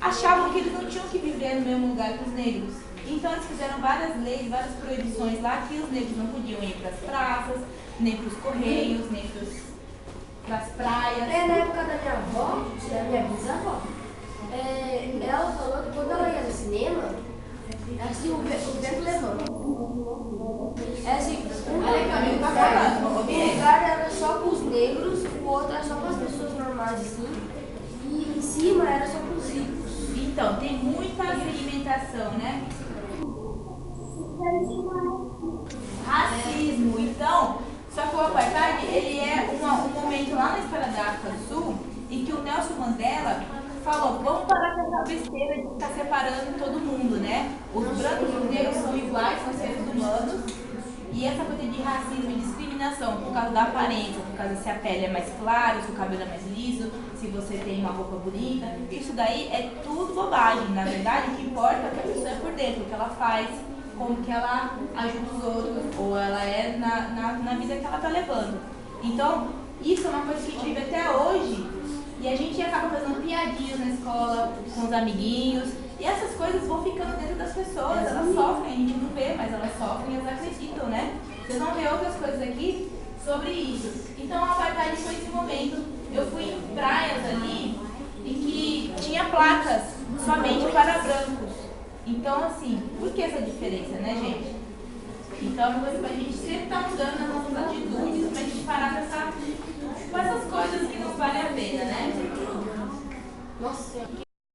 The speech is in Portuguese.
achavam que eles não tinham que viver no mesmo lugar que os negros. Então eles fizeram várias leis, várias proibições lá que os negros não podiam ir para as praças, nem para os correios, nem para as praias. Na época da minha avó, da minha bisavó, ela falou que quando ela ia no cinema, assim, o vento levando. Assim, um lugar era só com os negros, o outro era só com as pessoas normais, assim, e em cima era só com os ricos. Então, tem muita segmentação, né? Racismo. Então, só que o apartheid, ele é um momento lá na história da África do Sul em que o Nelson Mandela falou, vamos parar com essa besteira de ficar separando todo mundo, né? Os brancos e os negros são iguais, são seres humanos. E essa coisa de racismo e discriminação por causa da aparência, por causa se a pele é mais clara, se o cabelo é mais liso, se você tem uma roupa bonita, isso daí é tudo bobagem. Na verdade, o que importa é o que a pessoa é por dentro, o que ela faz, como que ela ajuda os outros, ou ela é na vida que ela está levando. Então, isso é uma coisa que a gente vive até hoje, e a gente acaba fazendo piadinhas na escola, com os amiguinhos, e essas coisas vão ficando dentro das pessoas, elas sofrem, a gente não vê, mas elas sofrem e elas acreditam, né? Vocês vão ver outras coisas aqui sobre isso. Então, a apartheid foi esse momento. Eu fui em praias ali em que tinha placas somente para brancos. Então, assim, por que essa diferença, né, gente? Então, é uma coisa pra gente sempre estar mudando nas nossas atitudes, pra gente parar com essas coisas que não valem a pena, né? Nossa.